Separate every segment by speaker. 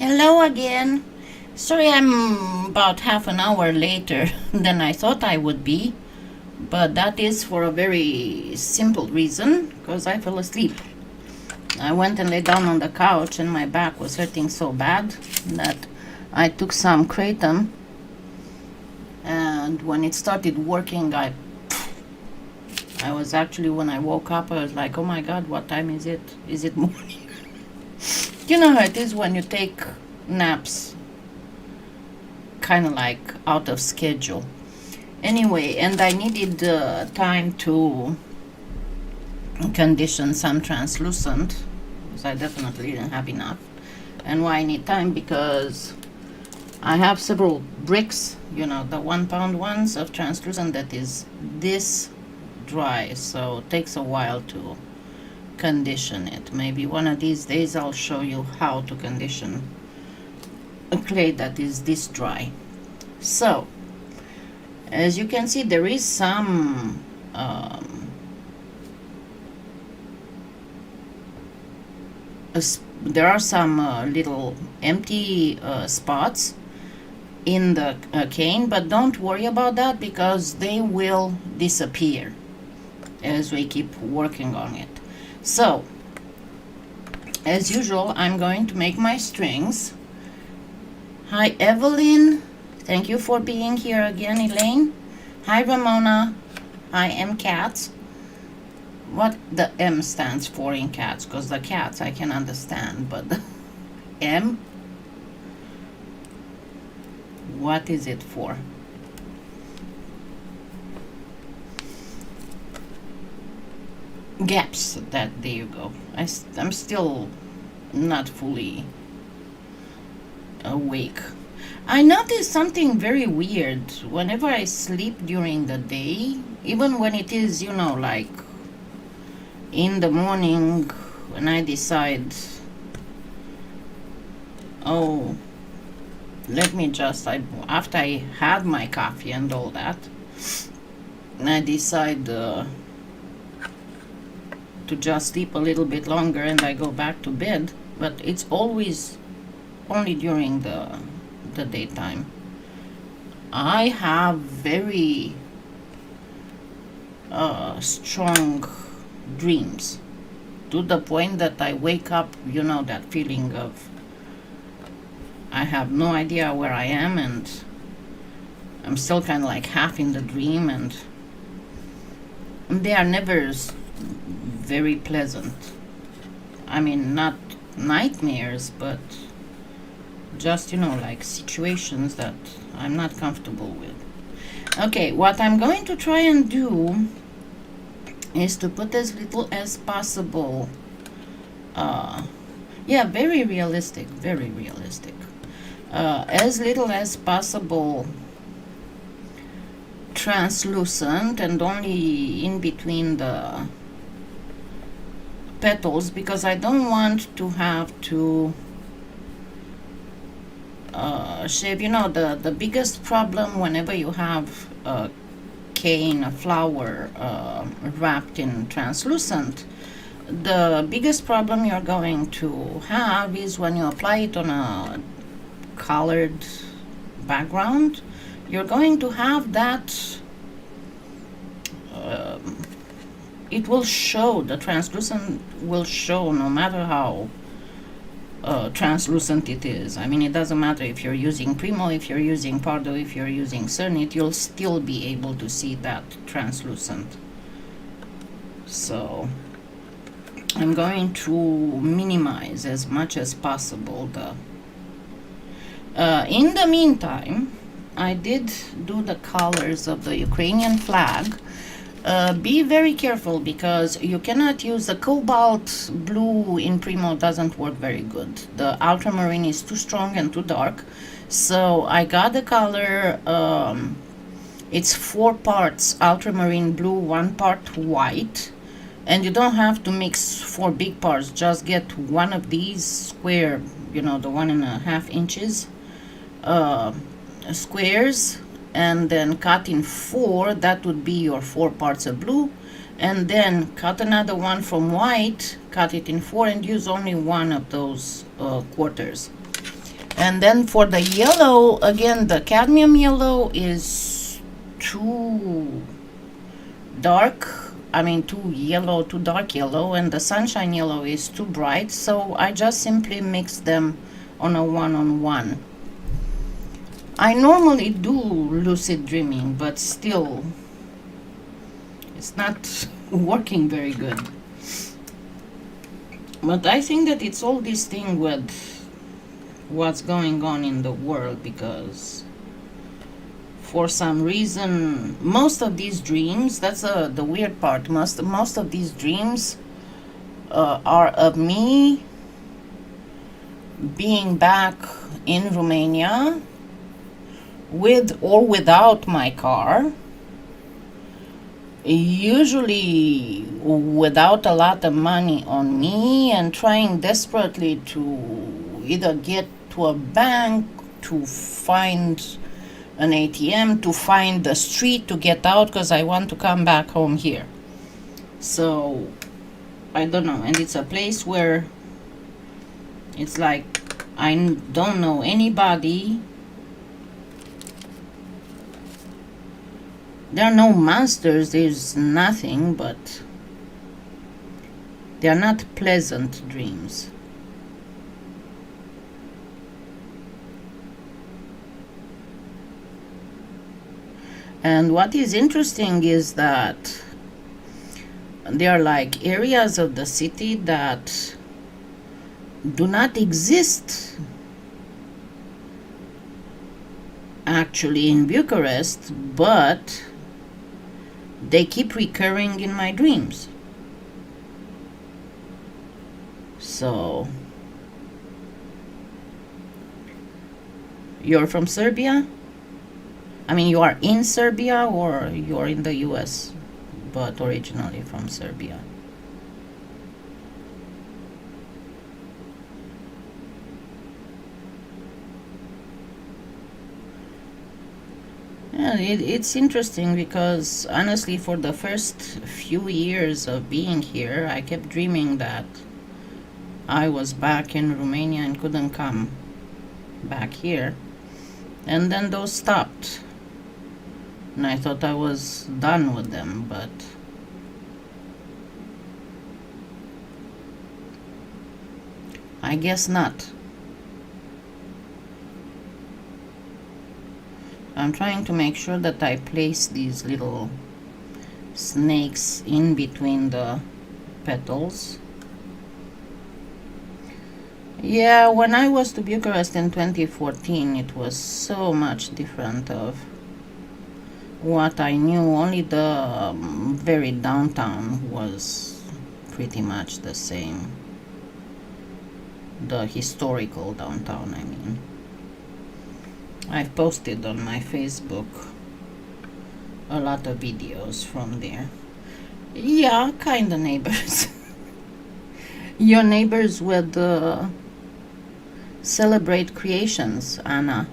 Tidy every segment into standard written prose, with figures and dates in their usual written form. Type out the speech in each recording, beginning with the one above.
Speaker 1: Hello again. Sorry I'm about half an hour later than I thought I would be, but that is for a very simple reason, because I fell asleep. I went and lay down on the couch and my back was hurting so bad that I took some kratom, and when it started working, I was actually, when I woke up, I was like, oh my god, what time is it? Is it morning? You know how it is when you take naps kind of like out of schedule. Anyway, and I needed time to condition some translucent, because I definitely didn't have enough. And why I need time? Because I have several bricks, you know, the 1 pound ones of translucent that is this dry, so it takes a while to condition it. Maybe one of these days I'll show you how to condition a clay that is this dry. So as you can see, there is some there are some little empty spots in the cane, but don't worry about that because they will disappear as we keep working on it. So as usual, I'm going to make my strings. Hi Evelyn, thank you for being here again. Elaine, hi Ramona, hi M Cats. What the M stands for in cats, because the cats I can understand, but the M, what is it for? Gaps. That, there you go. I'm still not fully awake. I noticed something very weird whenever I sleep during the day, even when it is, you know, like in the morning, when I decide, oh, let me just, after I had my coffee and all that, and I decide to just sleep a little bit longer and I go back to bed, but it's always only during the daytime. I have very strong dreams, to the point that I wake up, you know, that feeling of I have no idea where I am and I'm still kind of like half in the dream, and they are never very pleasant. I mean, not nightmares, but just, you know, like situations that I'm not comfortable with. Okay, what I'm going to try and do is to put as little as possible, yeah, very realistic, as little as possible translucent, and only in between the petals, because I don't want to have to shave. You know, the biggest problem whenever you have a cane, a flower wrapped in translucent, the biggest problem you're going to have is when you apply it on a colored background, you're going to have that it will show, the translucent will show no matter how translucent it is. I mean, it doesn't matter if you're using Premo, if you're using Pardo, if you're using Cernit, you'll still be able to see that translucent. So I'm going to minimize as much as possible the in the meantime, I did do the colors of the Ukrainian flag. Be very careful, because you cannot use the cobalt blue in Premo, doesn't work very good. The ultramarine is too strong and too dark. So I got the color, it's 4 parts ultramarine blue, 1 part white. And you don't have to mix 4 big parts, just get one of these square, you know, the 1.5 inches squares, and then cut in 4. That would be your 4 parts of blue, and then cut another one from white, cut it in 4, and use only one of those quarters. And then for the yellow, again, the cadmium yellow is too dark. I mean, too yellow, too dark yellow, and the sunshine yellow is too bright. So I just simply mix them on a one-on-one. I normally do lucid dreaming, but still, it's not working very good. But I think that it's all this thing with what's going on in the world, because for some reason most of these dreams, that's the weird part, most of these dreams are of me being back in Romania with or without my car, usually without a lot of money on me, and trying desperately to either get to a bank, to find an ATM, to find the street to get out, because I want to come back home here. So I don't know, and it's a place where it's like I don't know anybody. There are no monsters, there's nothing, but they are not pleasant dreams. And what is interesting is that there are like areas of the city that do not exist actually in Bucharest, but they keep recurring in my dreams. So, you're from Serbia? I mean, you are in Serbia, or you're in the US, but originally from Serbia? Yeah, it's interesting, because honestly, for the first few years of being here, I kept dreaming that I was back in Romania and couldn't come back here. And then those stopped. And I thought I was done with them, but I guess not. I'm trying to make sure that I place these little snakes in between the petals. Yeah, when I was to Bucharest in 2014, it was so much different of what I knew. Only the very downtown was pretty much the same. The historical downtown, I mean. I've posted on my Facebook a lot of videos from there. Yeah, kinda neighbors. Your neighbors with Celebrate Creations, Anna.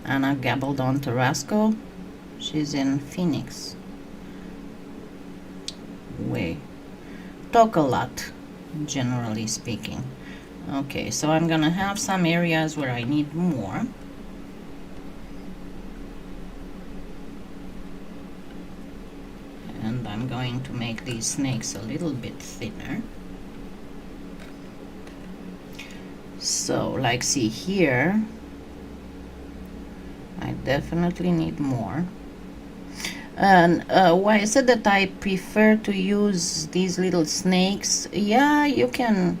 Speaker 1: Anna Gabaldon Tarasco. She's in Phoenix. We talk a lot, generally speaking. Okay, so I'm gonna have some areas where I need more. And I'm going to make these snakes a little bit thinner. So, like, see here, I definitely need more. And why I said that I prefer to use these little snakes, yeah, you can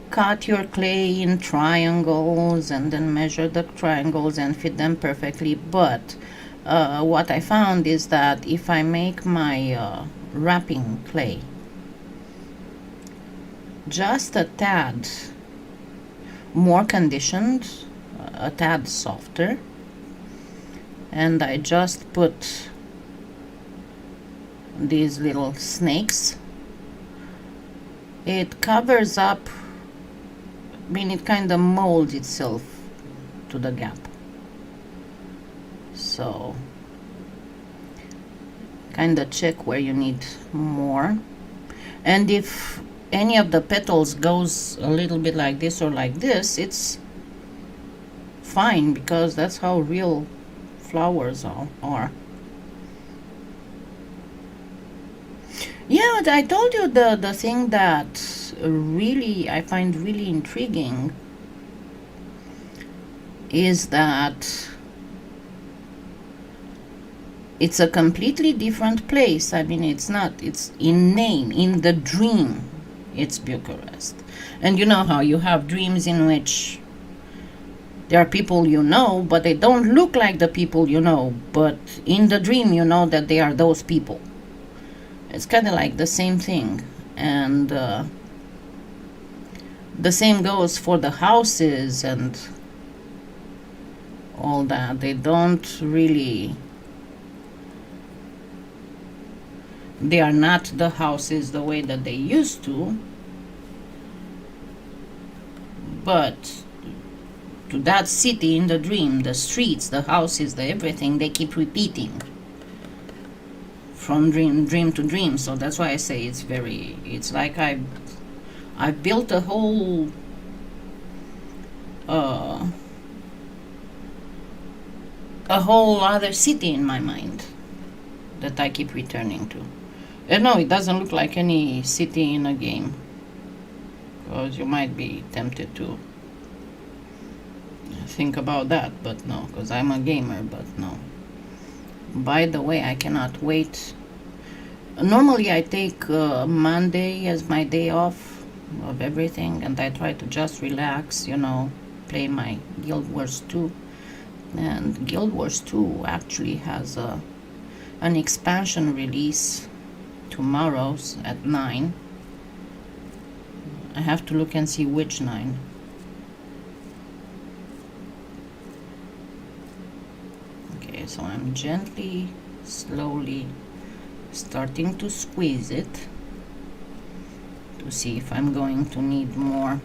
Speaker 1: cut your clay in triangles and then measure the triangles and fit them perfectly, but what I found is that if I make my wrapping clay just a tad more conditioned, a tad softer, and I just put these little snakes, it covers up, I mean, it kind of molds itself to the gap. So kind of check where you need more, and if any of the petals goes a little bit like this or like this, it's fine, because that's how real flowers are. Yeah, I told you the thing that really I find really intriguing is that it's a completely different place. I mean, it's not, it's in name, in the dream, it's Bucharest. And you know how you have dreams in which there are people you know, but they don't look like the people you know, but in the dream you know that they are those people. It's kind of like the same thing. And the same goes for the houses and all that. They don't really, they are not the houses the way that they used to, but to that city in the dream, the streets, the houses, the everything, they keep repeating from dream to dream. So that's why I say it's very, it's like I built a whole other city in my mind that I keep returning to. And no, it doesn't look like any city in a game, because you might be tempted to think about that, but no, because I'm a gamer, but no. By the way, I cannot wait. Normally I take Monday as my day off of everything, and I try to just relax, you know, play my Guild Wars 2. And Guild Wars 2 actually has an expansion release tomorrow's at 9. I have to look and see which 9. Okay, so I'm gently, slowly starting to squeeze it to see if I'm going to need more.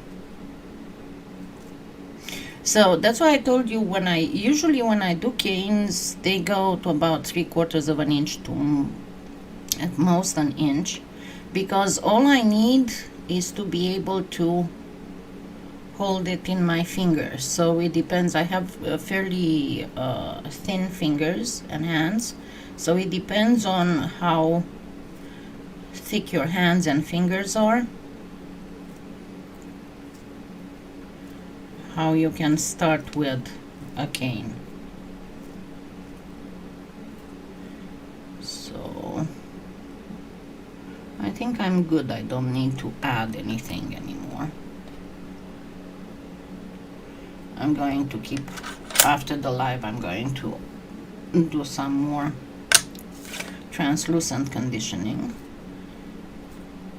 Speaker 1: So that's why I told you, when I do canes, they go to about 3/4 of an inch to at most an inch, because all I need is to be able to hold it in my fingers. So it depends. I have fairly thin fingers and hands, so it depends on how thick your hands and fingers are, how you can start with a cane. So I think I'm good. I don't need to add anything anymore. I'm going to keep, after the live, I'm going to do some more translucent conditioning.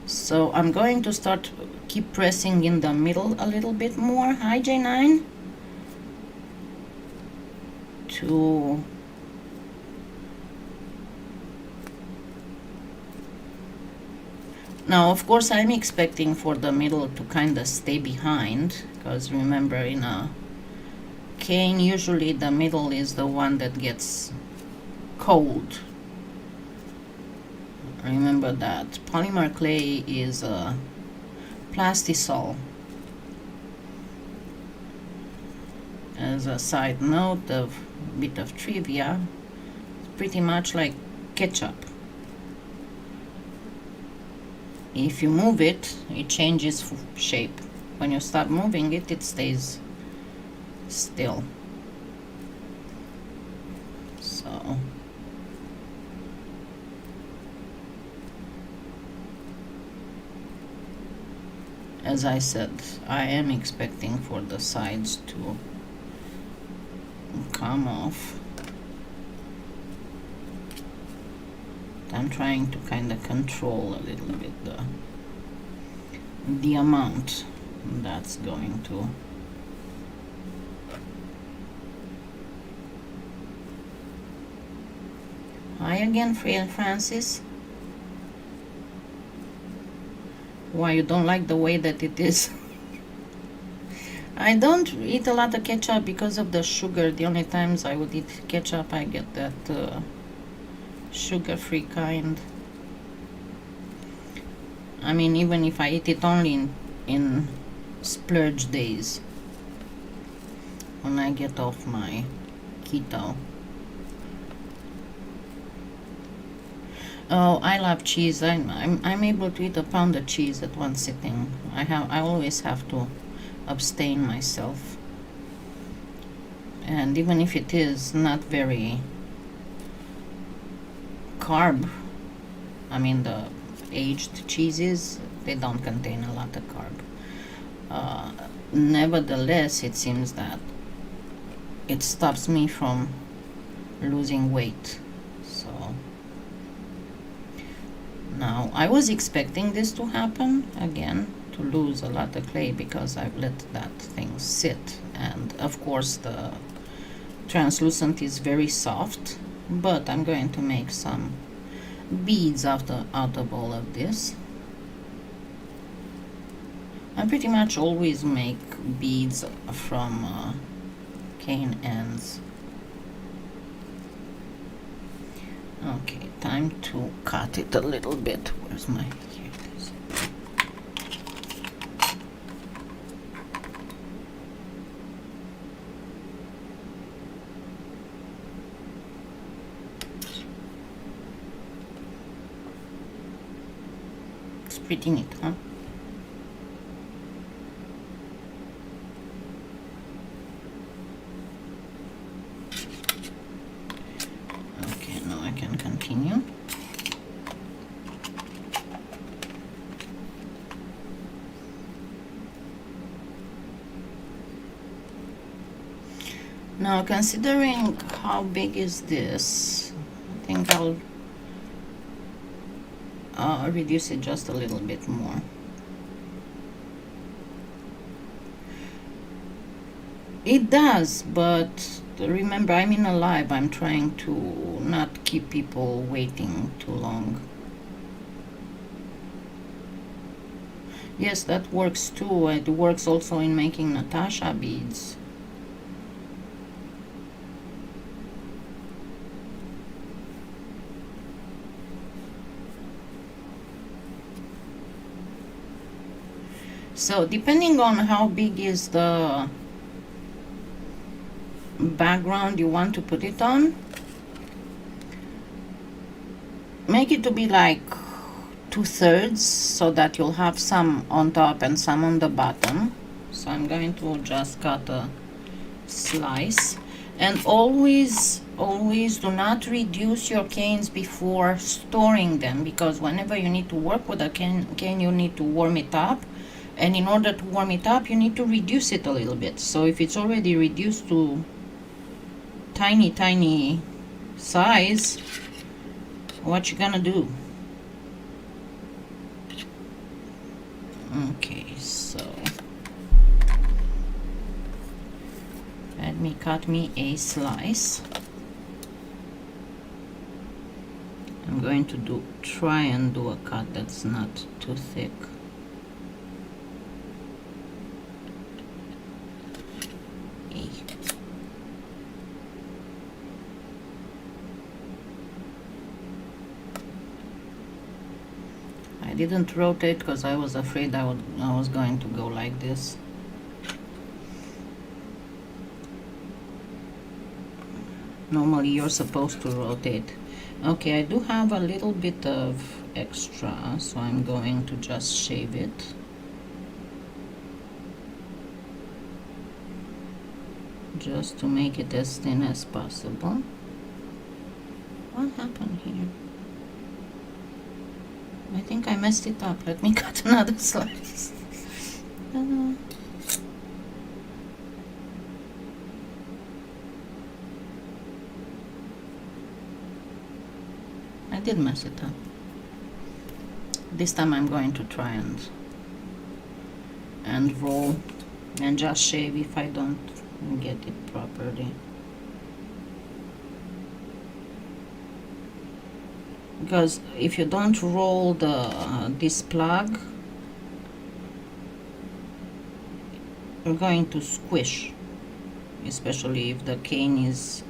Speaker 1: So I'm going to start, keep pressing in the middle a little bit more. Hi J9. To now, of course, I'm expecting for the middle to kind of stay behind, because remember, in a cane usually the middle is the one that gets cold. Remember that polymer clay is a Plastisol. As a side note of bit of trivia, it's pretty much like ketchup. If you move it, it changes shape. When you stop moving it, it stays still. So as I said, I am expecting for the sides to come off. I'm trying to kind of control a little bit the amount that's going to. Hi again, Francis. Why, you don't like the way that it is? I don't eat a lot of ketchup because of the sugar. The only times I would eat ketchup, I get that sugar-free kind. I mean, even if I eat it only in splurge days, when I get off my keto. Oh, I love cheese. I'm able to eat a pound of cheese at one sitting. I always have to abstain myself. And even if it is not very carb, I mean the aged cheeses, they don't contain a lot of carb. Nevertheless, it seems that it stops me from losing weight. So now I was expecting this to happen again, to lose a lot of clay, because I've let that thing sit, and of course the translucent is very soft, but I'm going to make some beads out of all of this. I pretty much always make beads from cane ends. Okay, time to cut it a little bit. Where's my, here it is. It's pretty neat, huh? Okay, now I can continue. Now, considering how big is this, I think I'll reduce it just a little bit more. It does, but remember, I'm in a live. I'm trying to not keep people waiting too long. Yes, that works too. It works also in making Natasha beads. So depending on how big is the background you want to put it on, make it to be like 2/3, so that you'll have some on top and some on the bottom. So I'm going to just cut a slice, and always do not reduce your canes before storing them, because whenever you need to work with a cane you need to warm it up, and in order to warm it up you need to reduce it a little bit. So if it's already reduced to tiny size, what you gonna do? Okay, so let me cut me a slice. I'm going to try and do a cut that's not too thick. I didn't rotate because I was afraid I was going to go like this. Normally you're supposed to rotate. Okay, I do have a little bit of extra, so I'm going to just shave it. Just to make it as thin as possible. What happened here? I think I messed it up. Let me cut another slice. I did mess it up. This time I'm going to try and roll and just shave if I don't get it properly. Because if you don't roll this plug, you're going to squish, especially if the cane is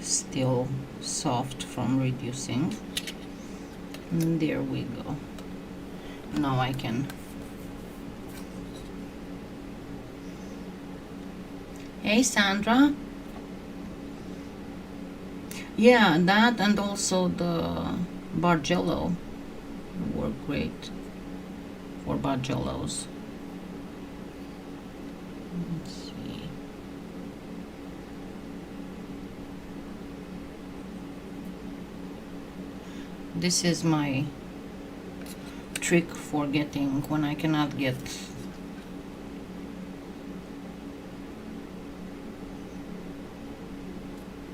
Speaker 1: still soft from reducing. And there we go. Now I can. Hey Sandra. Yeah, that and also the Bargello work great for Bargellos. Let's see. This is my trick for getting when I cannot get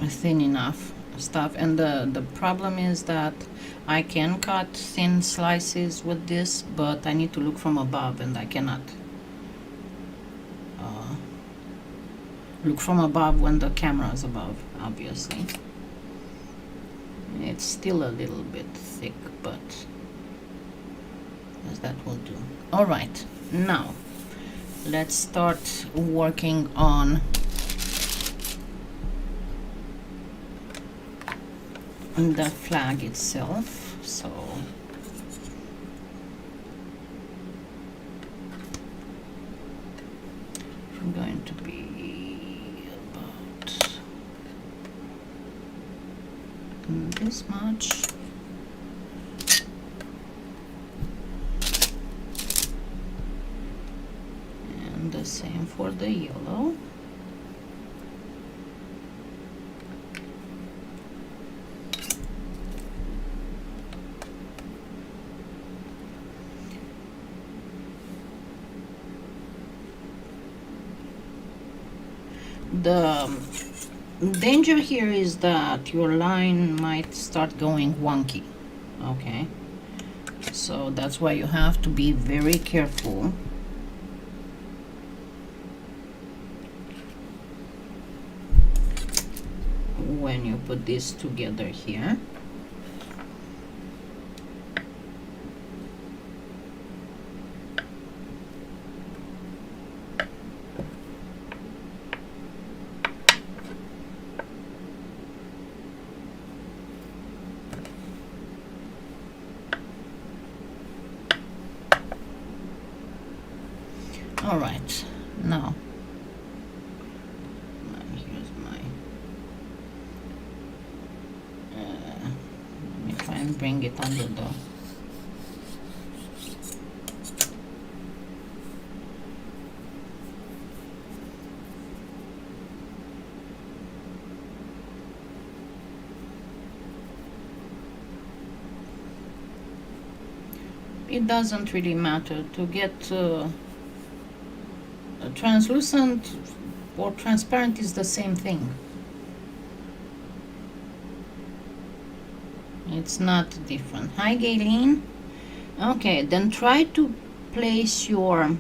Speaker 1: thin enough stuff, and the problem is that I can cut thin slices with this, but I need to look from above, and I cannot look from above when the camera is above, obviously. It's still a little bit thick, but as that will do. All right, now let's start working on the flag itself. So I'm going to be about this much. And the same for the yellow. The danger here is that your line might start going wonky, okay? So that's why you have to be very careful when you put this together here. All right, now here's my let me try and bring it under the it doesn't really matter to get translucent or transparent is the same thing. It's not different. Hi Gayleen. Okay, then try to place your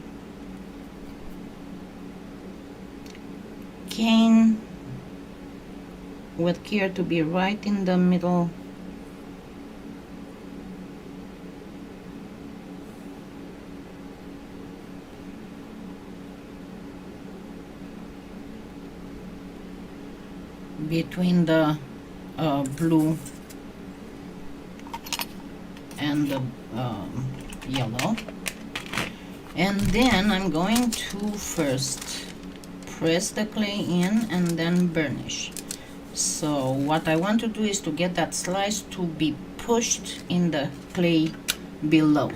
Speaker 1: cane with care to be right in the middle . Between the blue and the yellow, and then I'm going to first press the clay in and then burnish. So what I want to do is to get that slice to be pushed in the clay below.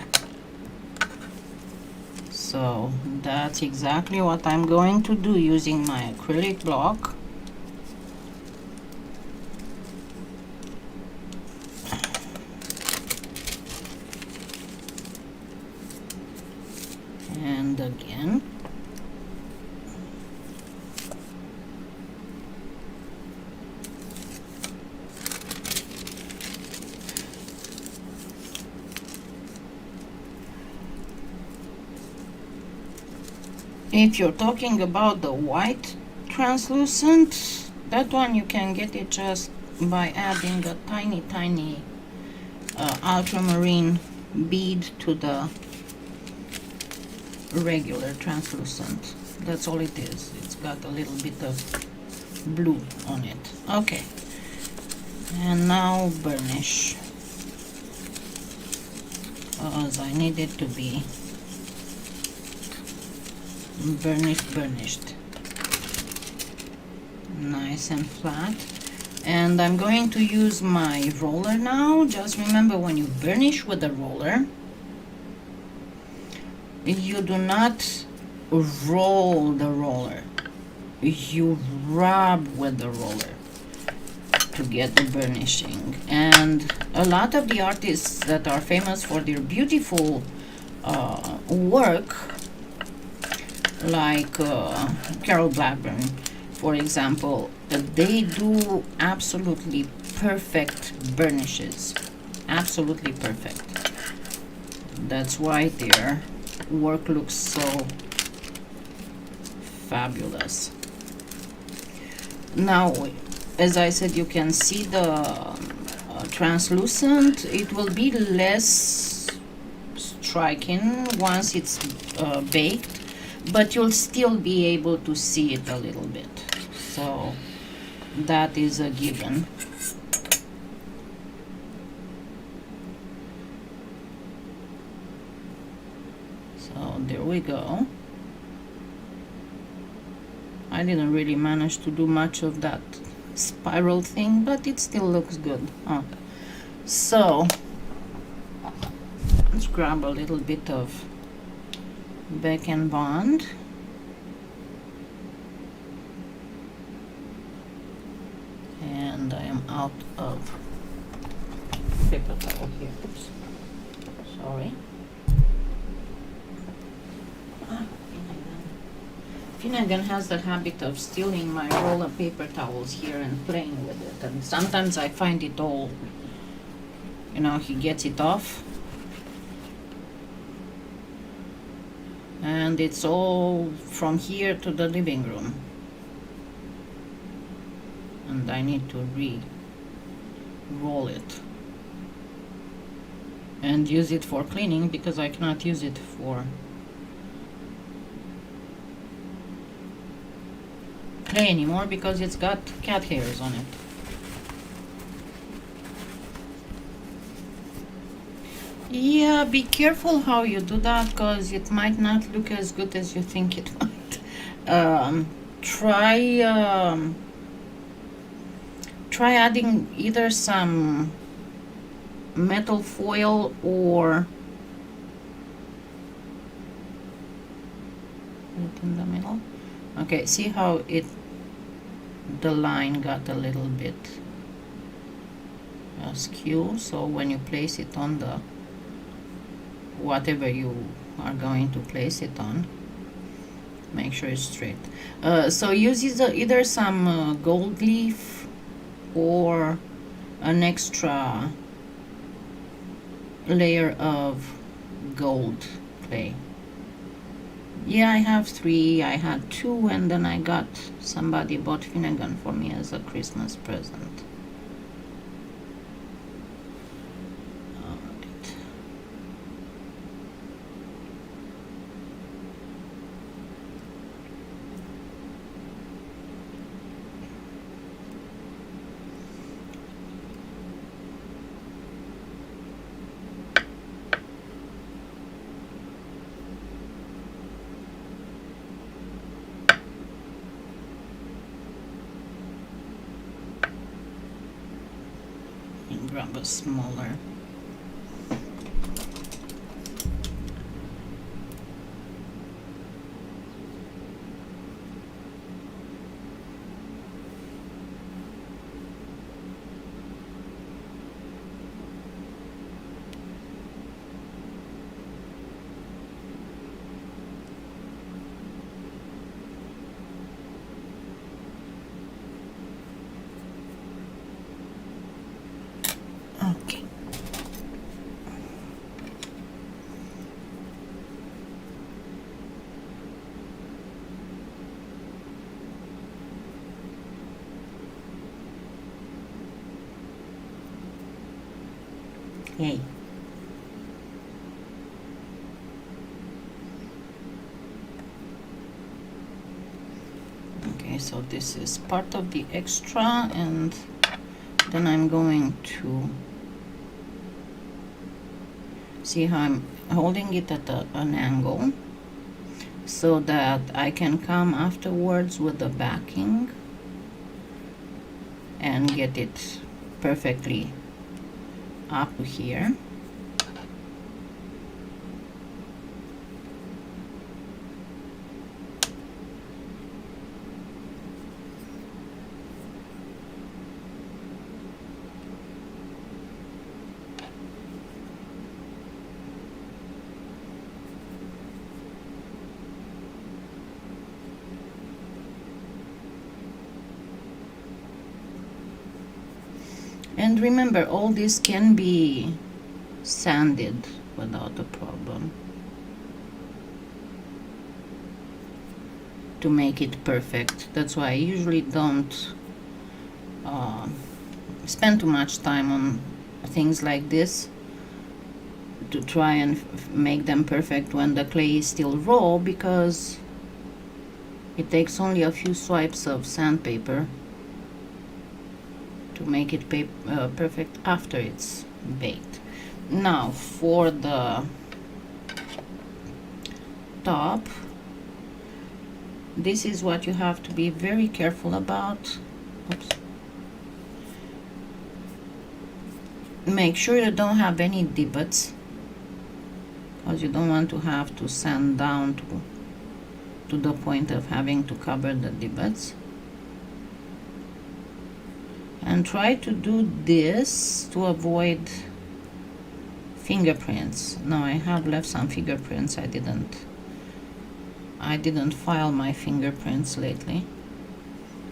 Speaker 1: So that's exactly what I'm going to do using my acrylic block. And again, if you're talking about the white translucent, that one you can get it just by adding a tiny ultramarine bead to the regular translucent. That's all it is. It's got a little bit of blue on it. Okay, and now burnish. because I need it to be burnished nice and flat. And I'm going to use my roller now. Just remember, when you burnish with a roller, you do not roll the roller, you rub with the roller to get the burnishing. And a lot of the artists that are famous for their beautiful work, like Carol Blackburn, for example, they do absolutely perfect burnishes, absolutely perfect. That's why their work looks so fabulous. Now, as I said, you can see the translucent. It will be less striking once it's baked, but you'll still be able to see it a little bit. So that is a given. So there we go. I didn't really manage to do much of that spiral thing, but it still looks good. So let's grab a little bit of Beck and Bond. And I am out of paper towel here. Oops. Sorry. Finnegan has the habit of stealing my roll of paper towels here and playing with it. And sometimes I find it all, you know, he gets it off. And it's all from here to the living room. And I need to re-roll it and use it for cleaning, because I cannot use it for clay anymore because it's got cat hairs on it. Yeah, be careful how you do that, because it might not look as good as you think it might. Try adding either some metal foil or it in the middle. Okay, see how the line got a little bit askew. So when you place it on the whatever you are going to place it on, make sure it's straight. So use either some gold leaf or an extra layer of gold clay. Yeah, I have 3. I had 2, and then I got, somebody bought Finnegan for me as a Christmas present. Alright. Grab a smaller. Okay. Yay. Okay, so this is part of the extra, and then I'm going to See how I'm holding it at an angle so that I can come afterwards with the backing and get it perfectly up here. And remember, all this can be sanded without a problem to make it perfect. That's why I usually don't spend too much time on things like this to try and make them perfect when the clay is still raw, because it takes only a few swipes of sandpaper to make it perfect after it's baked. Now for the top, this is what you have to be very careful about. Oops. Make sure you don't have any divots, because you don't want to have to sand down to the point of having to cover the divots. And try to do this to avoid fingerprints. Now I have left some fingerprints. I didn't file my fingerprints lately.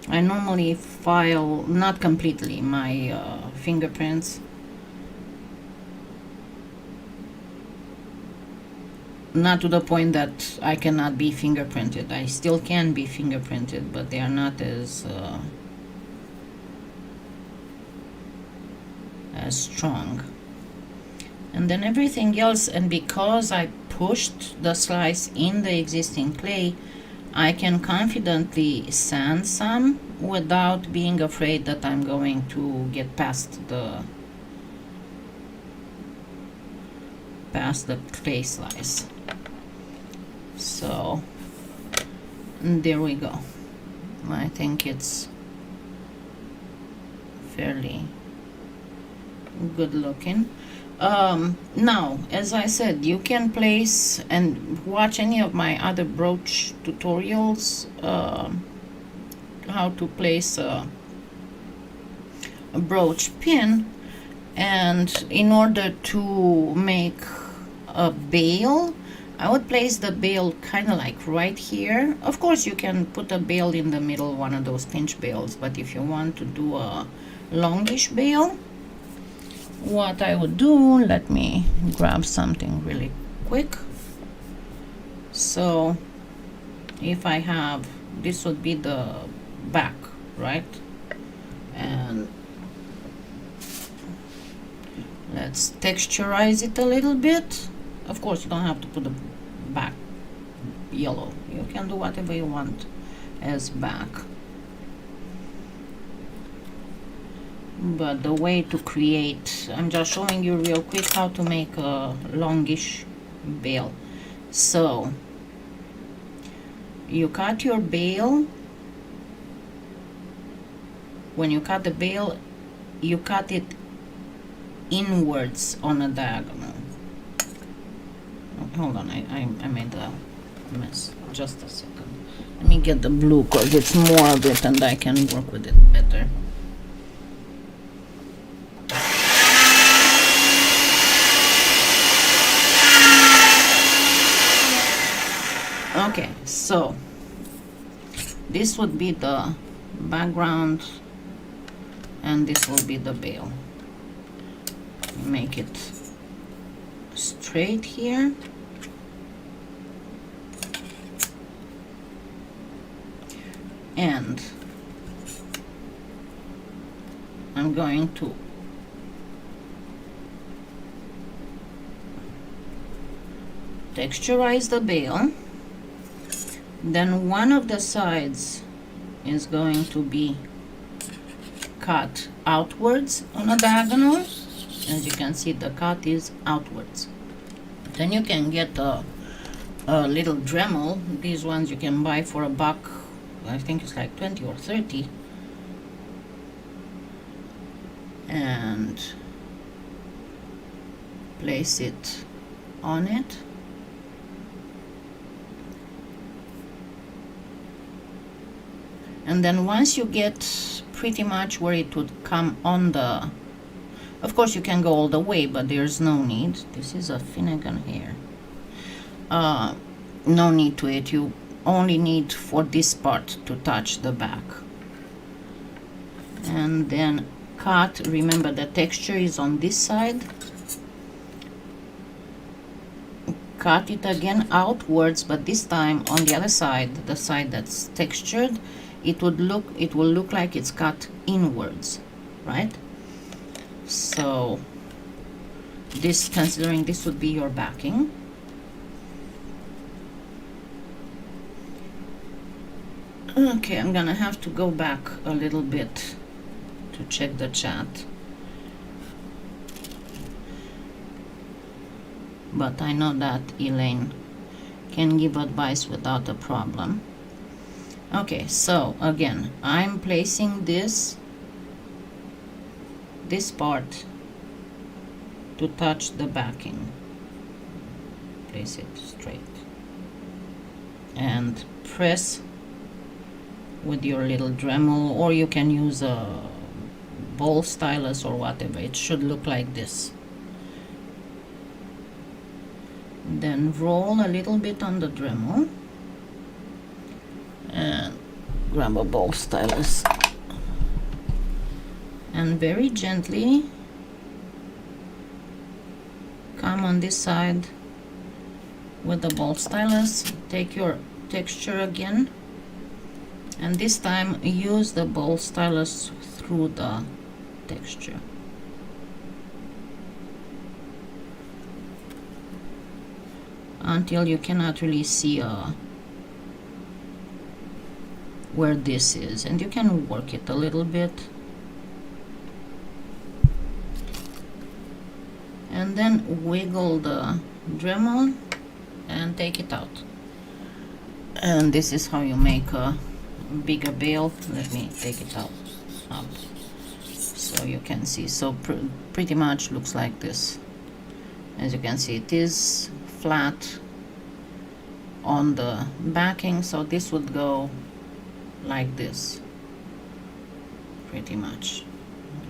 Speaker 1: I normally file, not completely, my fingerprints. Not to the point that I cannot be fingerprinted. I still can be fingerprinted, but they are not as strong. And then everything else, and because I pushed the slice in the existing clay, I can confidently sand some without being afraid that I'm going to get past the clay slice. So there we go. I think it's fairly good looking. Now, as I said, you can place and watch any of my other brooch tutorials, how to place a brooch pin. And in order to make a bail, I would place the bail kind of like right here. Of course, you can put a bail in the middle, one of those pinch bails, but if you want to do a longish bail, what I would do, let me grab something really quick. So if I have, this would be the back, right? And let's texturize it a little bit. Of course, you don't have to put the back yellow. You can do whatever you want as back. But the way to create, I'm just showing you real quick how to make a longish bail. So you cut your bail. When you cut the bail, you cut it inwards on a diagonal. Oh, hold on, I made a mess. Just a second. Let me get the blue because it's more of it and I can work with it better. Okay, so this would be the background and this will be the bail. Make it straight here. And I'm going to texturize the bail. Then one of the sides is going to be cut outwards on a diagonal. As you can see, the cut is outwards. Then you can get a little Dremel. These ones you can buy for $1. I think it's like 20 or 30. And place it on it. And then once you get pretty much where it would come on the, of course you can go all the way, but there's no need. This is a Finnegan hair. No need to it. You only need for this part to touch the back. And then cut. Remember the texture is on this side. Cut it again outwards, but this time on the other side, the side that's textured, it will look like it's cut inwards, right? So this, considering this would be your backing, okay, I'm gonna have to go back a little bit to check the chat, but I know that Elaine can give advice without a problem. Okay, so again, I'm placing this part to touch the backing. Place it straight and press with your little Dremel, or you can use a ball stylus or whatever. It should look like this. Then roll a little bit on the Dremel and grab a ball stylus and very gently come on this side with the ball stylus. Take your texture again, and this time use the ball stylus through the texture. Until you cannot really see where this is, and you can work it a little bit, and then wiggle the Dremel and take it out. And this is how you make a bigger bail. Let me take it out so you can see. So pretty much looks like this. As you can see, it is flat on the backing, so this would go like this, pretty much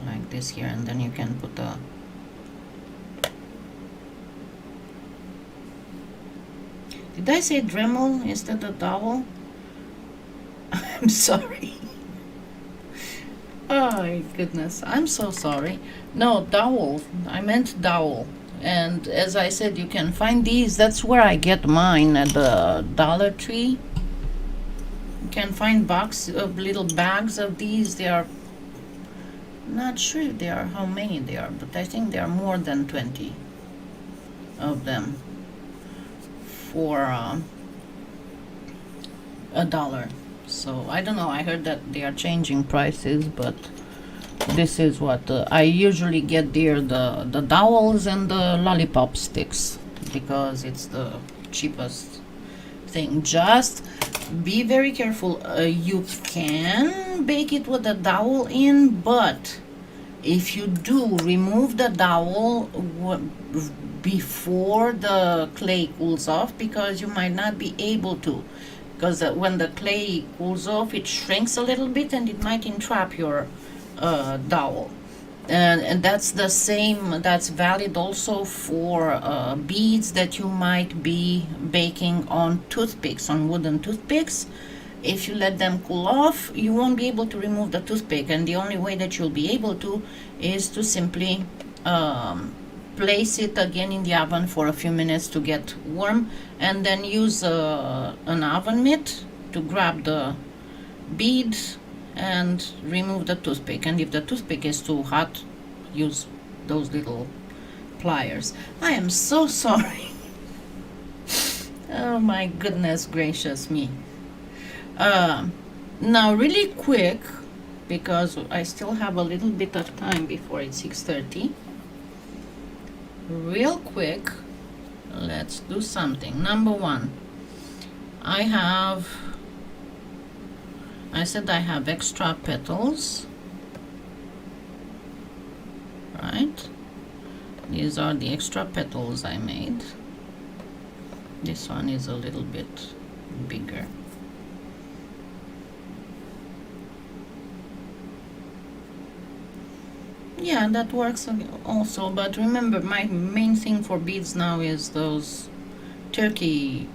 Speaker 1: like this here, and then you can put a did I say Dremel instead of dowel? I'm sorry. Oh my goodness, I'm so sorry. No, dowel, I meant dowel. And as I said, you can find these, that's where I get mine, at the Dollar Tree. You can find little bags of these. They are not sure if they are how many they are, but I think there are more than 20 of them for $1. So I don't know, I heard that they are changing prices, but this is what I usually get there, the dowels and the lollipop sticks, because it's the cheapest thing. Just be very careful. You can bake it with a dowel in, but if you do, remove the dowel before the clay cools off, because you might not be able to, because when the clay cools off, it shrinks a little bit and it might entrap your dowel. And that's the same, that's valid also for beads that you might be baking on toothpicks, on wooden toothpicks. If you let them cool off, you won't be able to remove the toothpick, and the only way that you'll be able to is to simply place it again in the oven for a few minutes to get warm, and then use an oven mitt to grab the bead and remove the toothpick. And if the toothpick is too hot, use those little pliers. I am so sorry. Oh my goodness gracious me. Now really quick, because I still have a little bit of time before it's 6:30. Real quick, let's do something. Number one, I said I have extra petals, right? These are the extra petals I made. This one is a little bit bigger. Yeah, that works also, but remember, my main thing for beads now is those turkey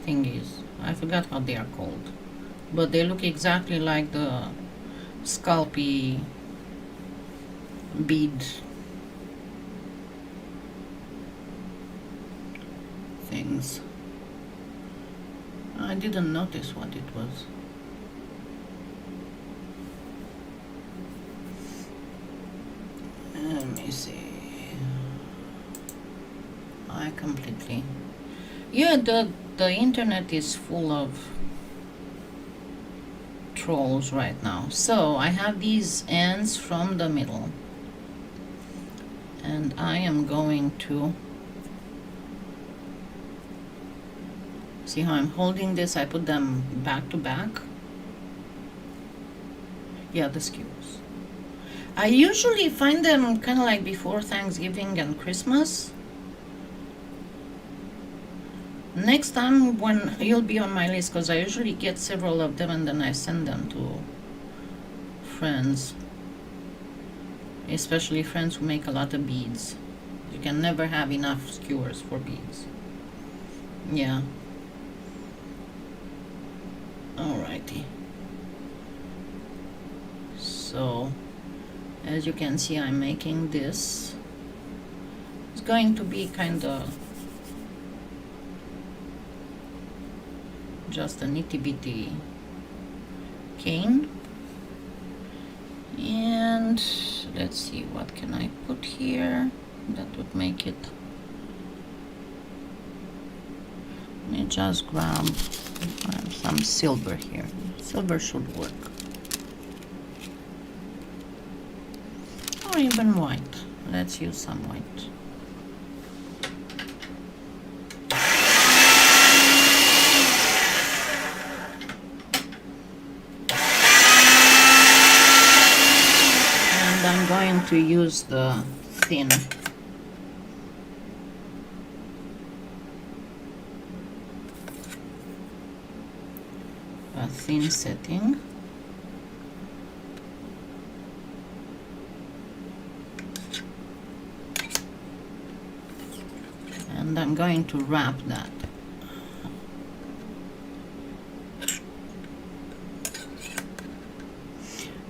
Speaker 1: thingies. I forgot how they are called, but they look exactly like the scalpy bead things. I didn't notice what it was. Let me see. I completely... Yeah, the internet is full of trolls right now. So I have these ends from the middle, and I am going to... See how I'm holding this? I put them back to back. Yeah, the skewers. I usually find them kind of like before Thanksgiving and Christmas. Next time when you'll be on my list, because I usually get several of them and then I send them to friends, especially friends who make a lot of beads. You can never have enough skewers for beads. Yeah. Alrighty. So, as you can see, I'm making this. It's going to be kind of just a nitty bitty cane. And let's see, what can I put here that would make it... Let me just grab some silver here. Silver should work. Or even white. Let's use some white. And I'm going to use the thin. A thin setting. And I'm going to wrap that.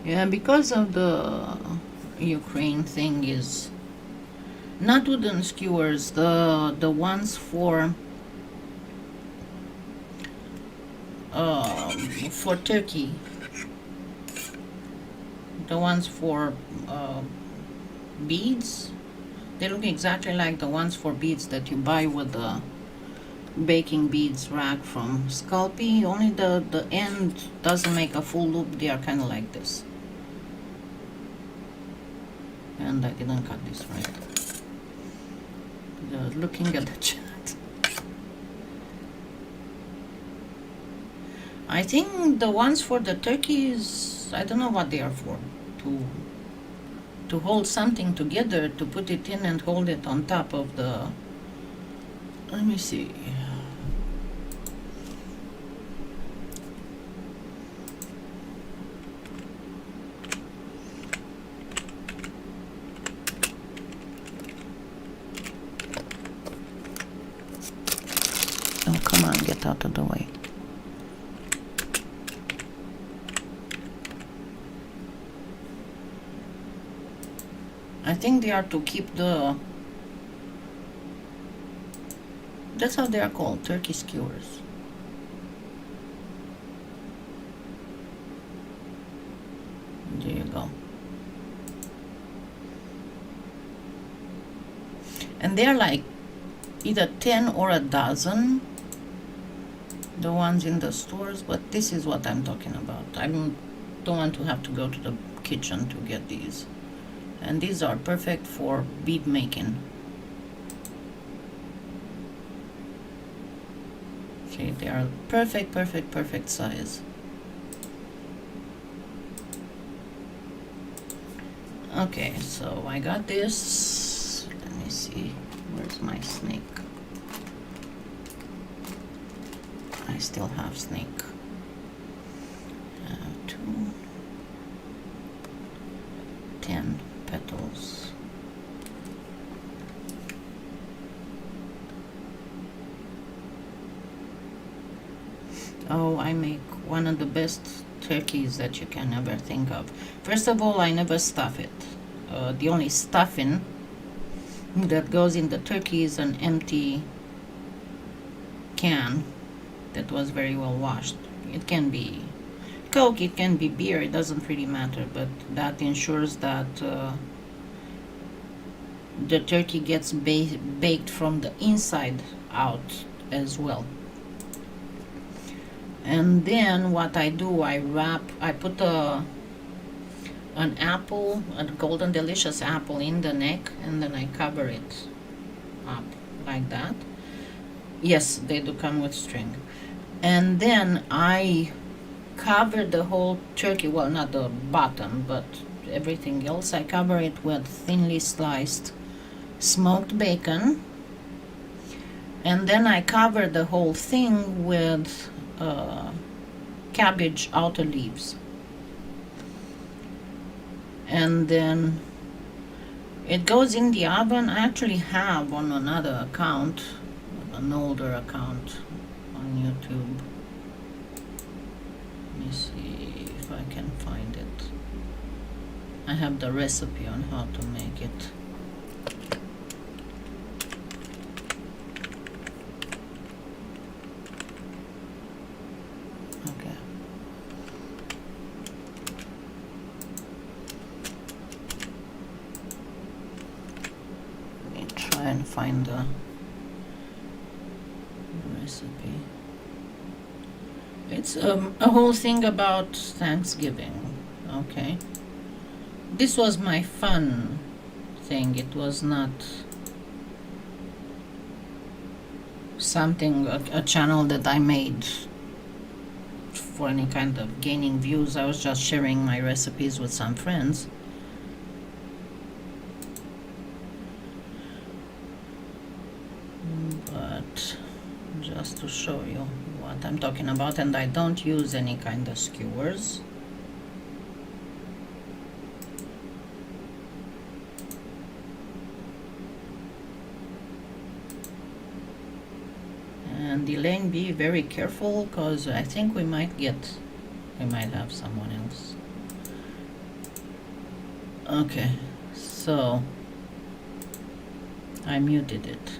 Speaker 1: Yeah, because of the Ukraine thing is not wooden skewers, the ones for turkey, the ones for beads, they look exactly like the ones for beads that you buy with the baking beads rack from Scalpy, only the end doesn't make a full loop. They are kind of like this. And I didn't cut this right. Just looking at the chat. I think the ones for the turkeys, I don't know what they are for. To hold something together, to put it in and hold it on top of the... Let me see. Oh, come on, get out of the way. I think they are to keep the... That's how they are called, turkey skewers. There you go. And they're like either 10 or a dozen, the ones in the stores, but this is what I'm talking about. I don't want to have to go to the kitchen to get these. And these are perfect for bead making. See, they are perfect, perfect, perfect size. Okay, so I got this. Let me see, where's my snake? I still have snake. 10 petals. Oh, I make one of the best turkeys that you can ever think of. First of all, I never stuff it. The only stuffing that goes in the turkey is an empty can that was very well washed. It can be Coke, it can be beer, it doesn't really matter, but that ensures that the turkey gets baked from the inside out as well. And then what I do, I put an apple, a golden delicious apple in the neck, and then I cover it up like that. Yes, they do come with string. And then I cover the whole turkey, well, not the bottom, but everything else. I cover it with thinly sliced smoked bacon. And then I cover the whole thing with cabbage outer leaves. And then it goes in the oven. I actually have on another account, an older account on YouTube. Let me see if I can find it. I have the recipe on how to make it. Okay. Let me try and find the recipe. It's a whole thing about Thanksgiving. Okay. This was my fun thing. It was not something, a channel that I made for any kind of gaining views. I was just sharing my recipes with some friends. But just to show you what I'm talking about, and I don't use any kind of skewers. And Elaine, be very careful, because I think we might have someone else. Okay, so I muted it.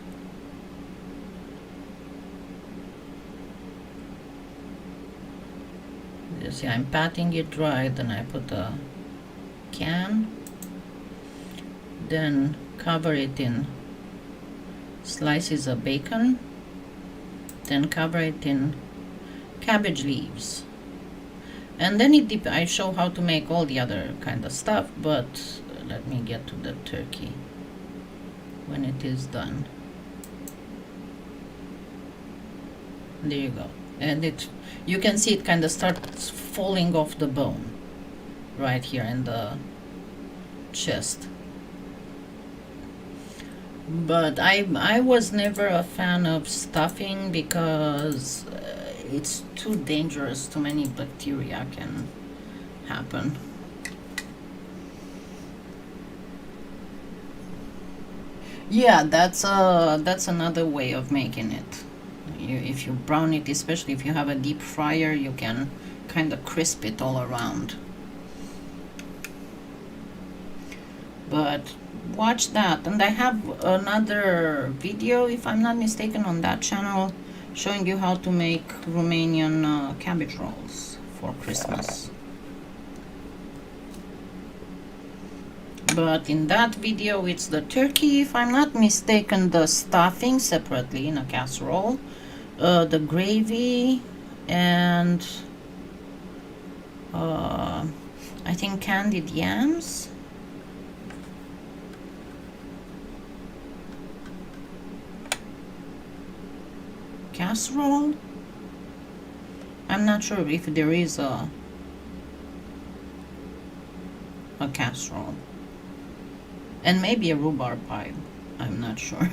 Speaker 1: You see, I'm patting it dry, then I put a can, then cover it in slices of bacon, then cover it in cabbage leaves. And then I show how to make all the other kind of stuff, but let me get to the turkey when it is done. There you go. And you can see it kind of starts falling off the bone right here in the chest. But I was never a fan of stuffing because it's too dangerous. Too many bacteria can happen. Yeah, that's another way of making it. If you brown it, especially if you have a deep fryer, you can kind of crisp it all around. But watch that. And I have another video, if I'm not mistaken, on that channel showing you how to make Romanian cabbage rolls for Christmas. But in that video it's the turkey, if I'm not mistaken, the stuffing separately in a casserole, the gravy, and I think candied yams. Casserole, I'm not sure if there is a casserole, and maybe a rhubarb pie. I'm not sure.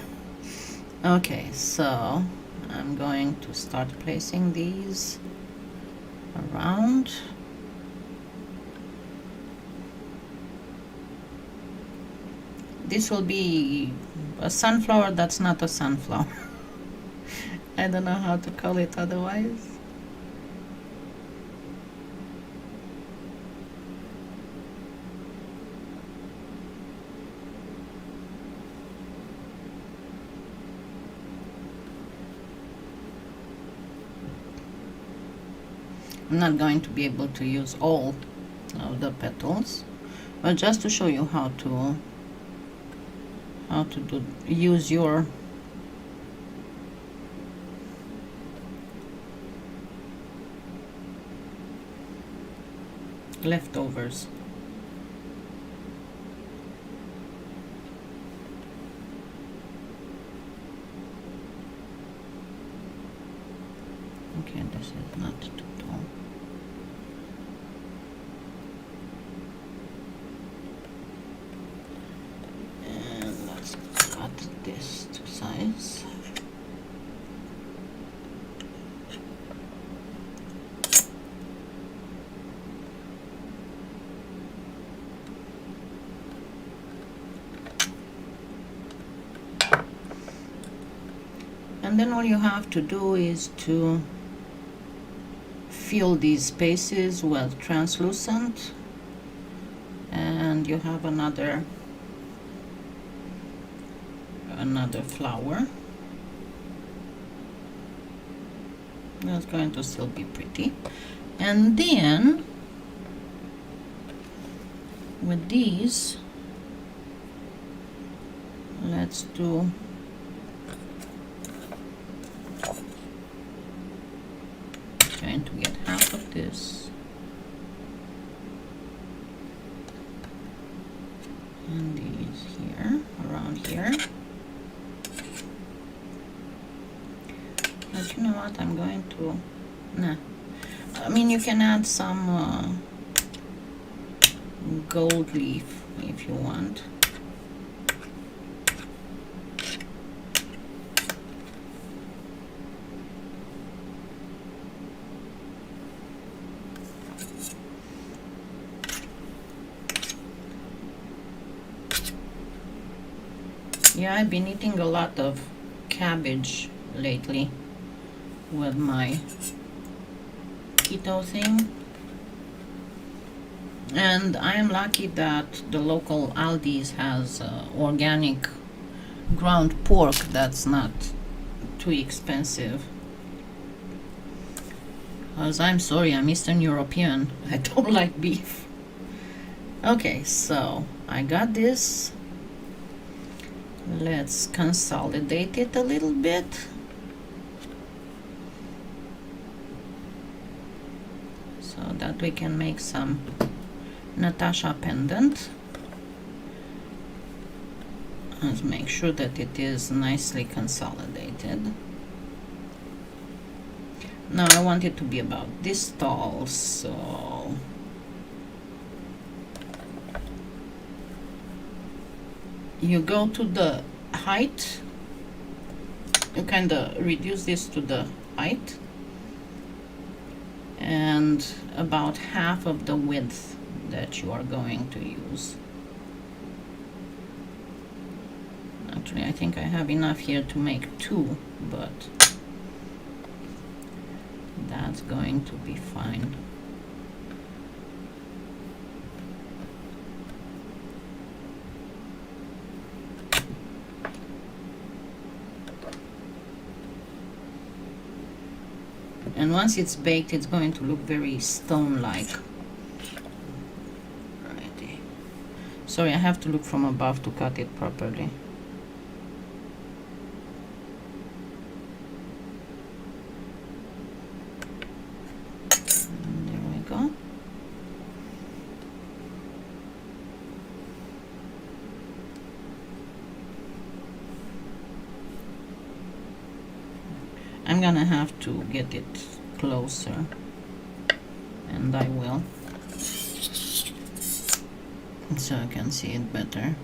Speaker 1: Okay, so I'm going to start placing these around. This will be a sunflower that's not a sunflower. I don't know how to call it otherwise. I'm not going to be able to use all of the petals, but just to show you how to use your leftovers. Okay, this is not too tall. And let's cut this to size. And then all you have to do is to fill these spaces with translucent, and you have another flower. That's going to still be pretty. And then with these, let's do going to get half of this and these here, around here. But you know what, I'm going to, nah, I mean, you can add some gold leaf if you want. Yeah, I've been eating a lot of cabbage lately with my keto thing, and I am lucky that the local Aldi's has organic ground pork that's not too expensive. Because I'm sorry, I'm Eastern European, I don't like beef. Okay, so I got this. Let's consolidate it a little bit. So that we can make some Natasha pendant. Let's make sure that it is nicely consolidated. Now I want it to be about this tall, so you go to the height, you kind of reduce this to the height and about half of the width that you are going to use. Actually, I think I have enough here to make two, but that's going to be fine. And once it's baked, it's going to look very stone-like. Alrighty. Sorry, I have to look from above to cut it properly. And there we go. I'm gonna have to get it closer. and I will, so I can see it better.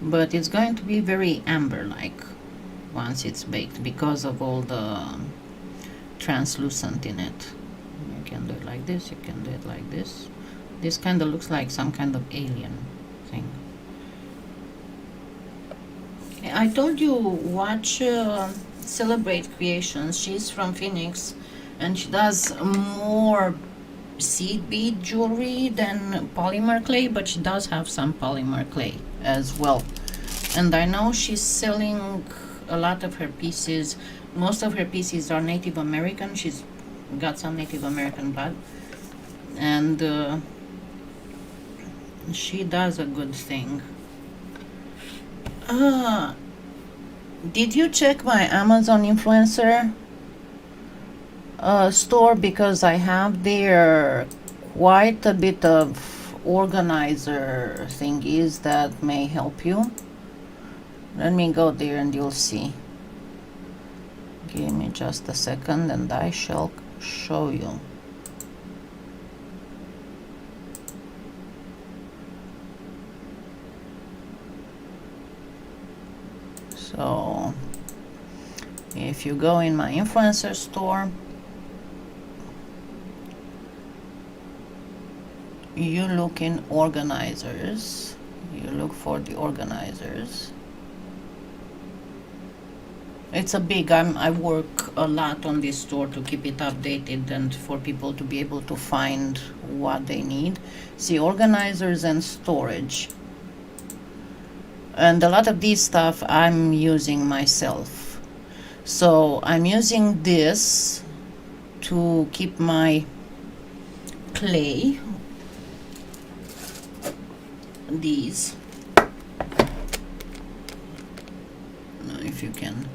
Speaker 1: But it's going to be very amber-like once it's baked because of all the translucent in it. You can do it like this, you can do it like this. This kind of looks like some kind of alien thing. I told you, watch Celebrate Creations. She's from Phoenix and she does more seed bead jewelry than polymer clay, but she does have some polymer clay as well. And I know she's selling a lot of her pieces. Most of her pieces are Native American. She's got some Native American blood, and she does a good thing. Did you check my Amazon influencer store? Because I have there quite a bit of organizer thingies that may help you. Let me go there and you'll see. Give me just a second and I shall show you. So if you go in my influencer store, you look in organizers, you look for the organizers. It's a big, I work a lot on this store to keep it updated and for people to be able to find what they need. See, organizers and storage. And a lot of these stuff I'm using myself. So I'm using this to keep my clay. These. I don't know if you can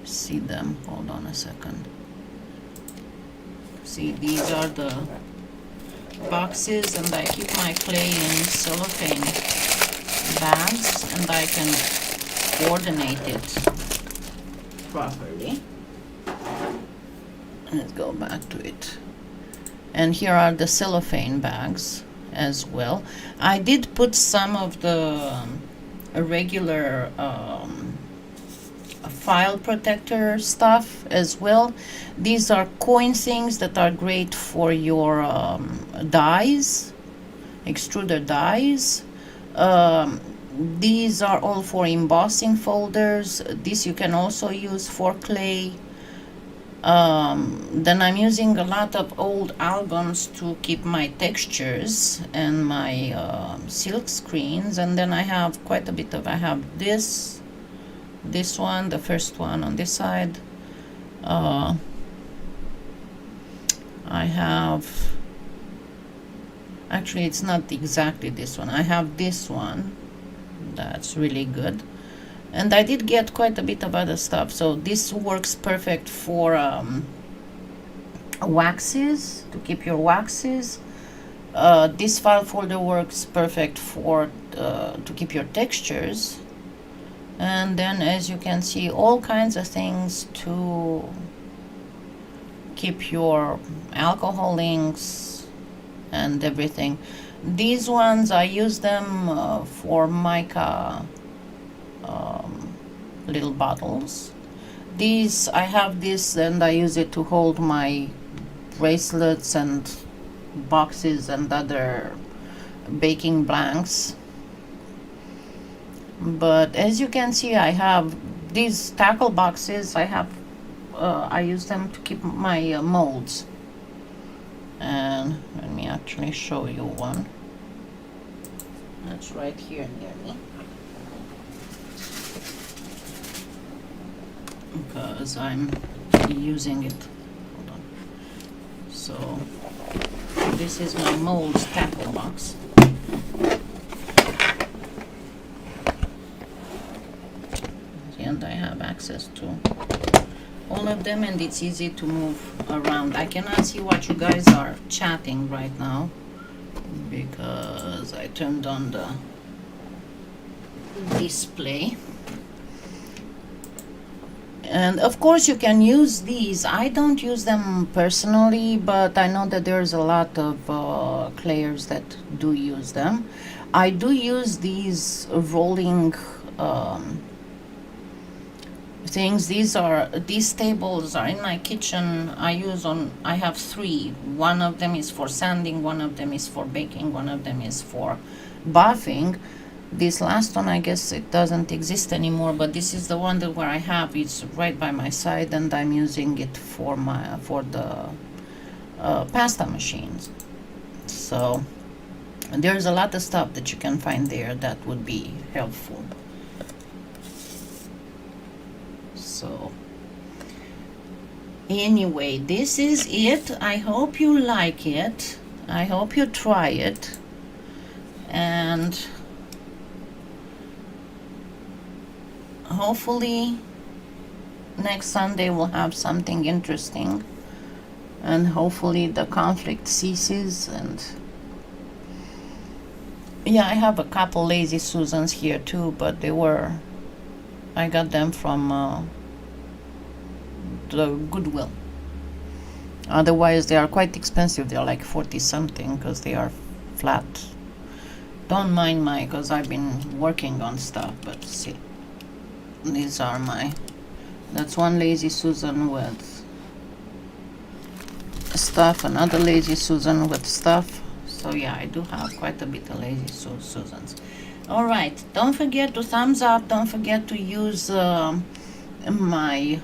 Speaker 1: see them. Hold on a second. See, these are the boxes, and I keep my clay in cellophane bags, and I can coordinate it properly. Let's go back to it. And here are the cellophane bags as well. I did put some of the regular file protector stuff as well. These are coin things that are great for your dies, extruder dies. These are all for embossing folders. This you can also use for clay. Then I'm using a lot of old albums to keep my textures and my silk screens. And then I have quite a bit of, I have this one, the first one on this side. I have, actually it's not exactly this one. I have this one, that's really good. And I did get quite a bit of other stuff. So this works perfect for waxes, to keep your waxes. This file folder works perfect for to keep your textures. And then, as you can see, all kinds of things to keep your alcohol inks and everything. These ones, I use them for mica little bottles. These, I have this and I use it to hold my bracelets and boxes and other baking blanks. But as you can see, I have these tackle boxes. I use them to keep my molds. And let me actually show you one. That's right here near me. Because I'm using it. Hold on. So this is my molds tackle box. And I have access to all of them, and it's easy to move around. I cannot see what you guys are chatting right now because I turned on the display. And of course you can use these. I don't use them personally, but I know that there's a lot of clayers that do use them. I do use these rolling things. These tables are in my kitchen. I have three. One of them is for sanding, one of them is for baking, one of them is for buffing. This last one, I guess it doesn't exist anymore, but this is the one that where I have. It's right by my side, and I'm using it for the pasta machines. So there's a lot of stuff that you can find there that would be helpful. So anyway, this is it. I hope you like it. I hope you try it, and hopefully next Sunday we'll have something interesting, and hopefully the conflict ceases. And yeah, I have a couple Lazy Susans here too, but I got them from the Goodwill. Otherwise they are quite expensive. They're like 40 something because they are flat. Don't mind because I've been working on stuff, but see, these are that's one Lazy Susan with stuff, another Lazy Susan with stuff. So yeah, I do have quite a bit of Lazy Susans. All right, don't forget to thumbs up. Don't forget to use my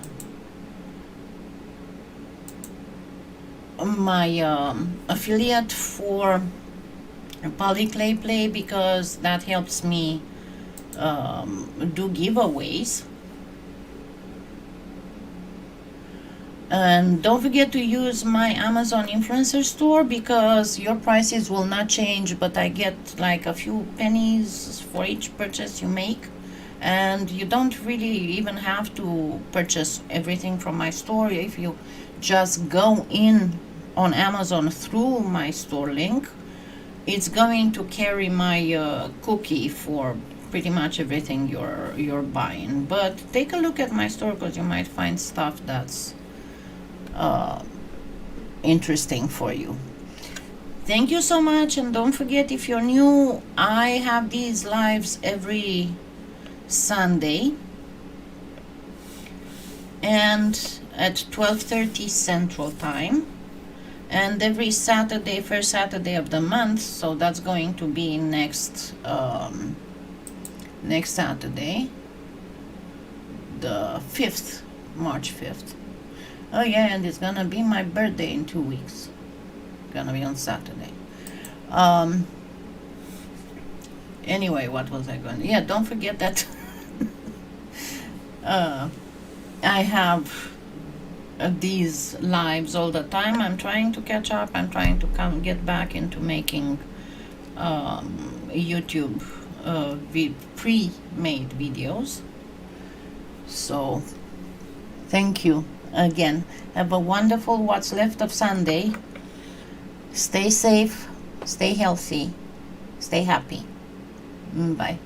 Speaker 1: affiliate for PolyClay Play, because that helps me do giveaways. And don't forget to use my Amazon influencer store, because your prices will not change, but I get like a few pennies for each purchase you make. And you don't really even have to purchase everything from my store. If you just go in on Amazon through my store link, it's going to carry my cookie for pretty much everything you're buying. But take a look at my store, because you might find stuff that's interesting for you. Thank you so much, and don't forget, if you're new, I have these lives every Sunday and at 12:30 Central Time, and every Saturday, first Saturday of the month. So that's going to be next Saturday, the 5th, March 5th. Oh yeah, and it's gonna be my birthday in 2 weeks. Gonna be on Saturday. Anyway, what was I going to... Yeah, don't forget that I have these lives all the time. I'm trying to catch up. I'm trying to get back into making YouTube pre-made videos. So thank you again. Have a wonderful what's left of Sunday. Stay safe, stay healthy, stay happy. Bye.